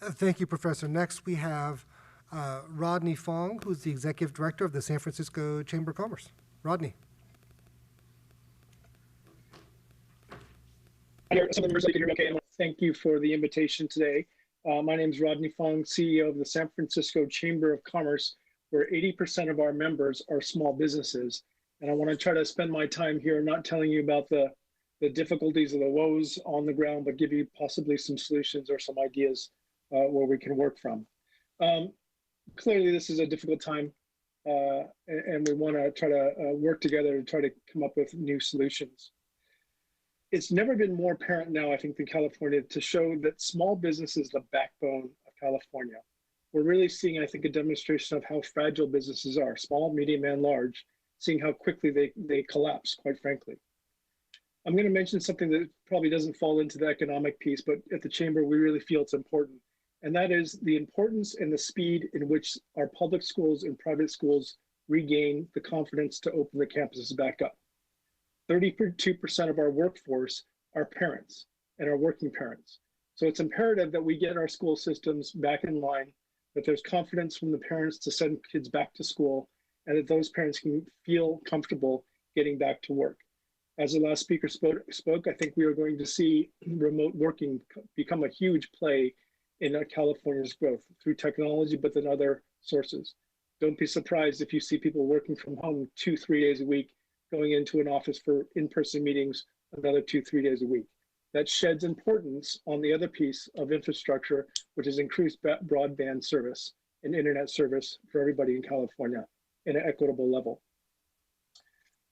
Thank you, Professor. Next, we have Rodney Fong, who's the Executive Director of the San Francisco Chamber of Commerce. Rodney. Some of the members can hear me okay. Thank you for the invitation today. My name is Rodney Fong, CEO of the San Francisco Chamber of Commerce, where 80% of our members are small businesses. And I want to try to spend my time here not telling you about the difficulties or the woes on the ground, but give you possibly some solutions or some ideas where we can work from. Clearly, this is a difficult time, and we want to try to work together to try to come up with new solutions. It's never been more apparent now, I think, than California to show that small business is the backbone of California. We're really seeing, I think, a demonstration of how fragile businesses are, small, medium, and large, seeing how quickly they collapse, quite frankly. I'm going to mention something that probably doesn't fall into the economic piece, but at the Chamber, we really feel it's important. And that is the importance and the speed in which our public schools and private schools regain the confidence to open the campuses back up. 32% of our workforce are parents and are working parents. So it's imperative that we get our school systems back in line, that there's confidence from the parents to send kids back to school, and that those parents can feel comfortable getting back to work. As the last speaker spoke, I think we are going to see remote working become a huge play in California's growth through technology, but then other sources. Don't be surprised if you see people working from home 2-3 days a week, going into an office for in-person meetings another 2-3 days a week. That sheds importance on the other piece of infrastructure, which is increased broadband service and internet service for everybody in California in an equitable level.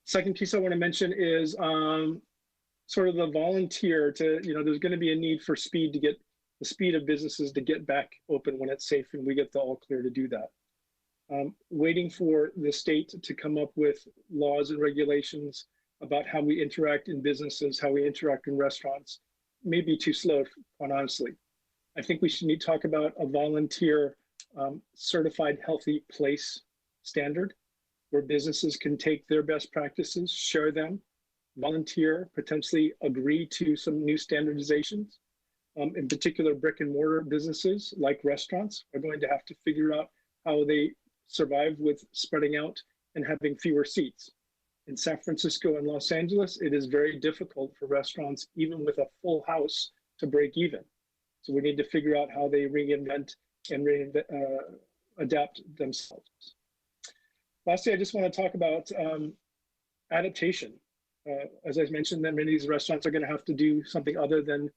Second piece I want to mention is sort of the volunteer to, there's going to be a need for speed to get the speed of businesses to get back open when it's safe and we get the all clear to do that. Waiting for the state to come up with laws and regulations about how we interact in businesses, how we interact in restaurants, may be too slow, quite honestly. I think we should talk about a volunteer certified healthy place standard where businesses can take their best practices, share them, volunteer, potentially agree to some new standardizations. In particular, brick and mortar businesses like restaurants are going to have to figure out how they survive with spreading out and having fewer seats. In San Francisco and Los Angeles, it is very difficult for restaurants, even with a full house, to break even. So we need to figure out how they reinvent and adapt themselves. Lastly, I just want to talk about adaptation. As I mentioned, that many of these restaurants are going to have to do something other than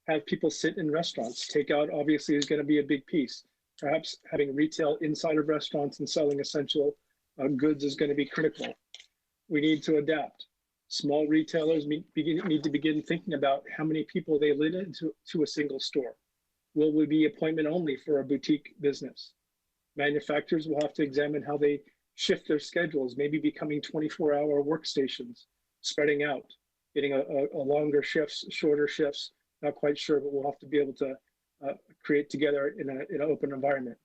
have people sit in restaurants. Takeout obviously is going to be a big piece. Perhaps having retail inside of restaurants and selling essential goods is going to be critical. We need to adapt. Small retailers need to begin thinking about how many people they let into a single store. Will we be appointment only for a boutique business? Manufacturers will have to examine how they shift their schedules, maybe becoming 24-hour workstations, spreading out, getting a longer shifts, shorter shifts. Not quite sure, but we'll have to be able to create together in an open environment.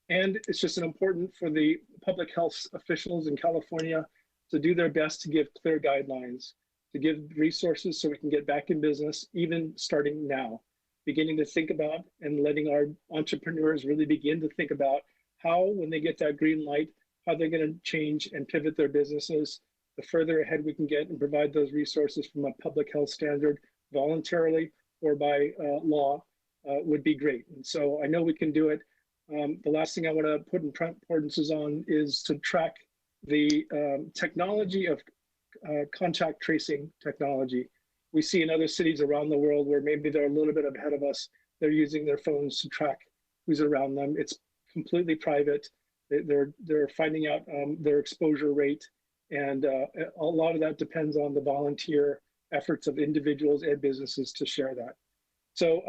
And it's just important for the public health officials in California to do their best to give clear guidelines, to give resources so we can get back in business, even starting now, beginning to think about and letting our entrepreneurs really begin to think about how, when they get that green light, how they're going to change and pivot their businesses. The further ahead we can get and provide those resources from a public health standard voluntarily or by law would be great. And so I know we can do it. The last thing I want to put importance on is to track the technology of contact tracing technology. We see in other cities around the world where maybe they're a little bit ahead of us. They're using their phones to track who's around them. It's completely private. They're finding out their exposure rate. And a lot of that depends on the volunteer efforts of individuals and businesses to share that. So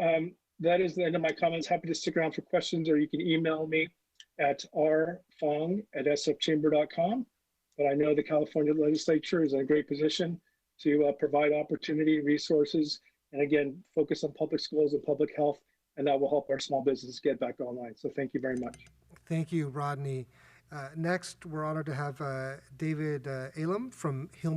that is the end of my comments. Happy to stick around for questions, or you can email me at rfong@sfchamber.com. But I know the California legislature is in a great position to provide opportunity, resources, and again, focus on public schools and public health, and that will help our small businesses get back online. So thank you very much. Thank you, Rodney. Next, we're honored to have David Elam from Hill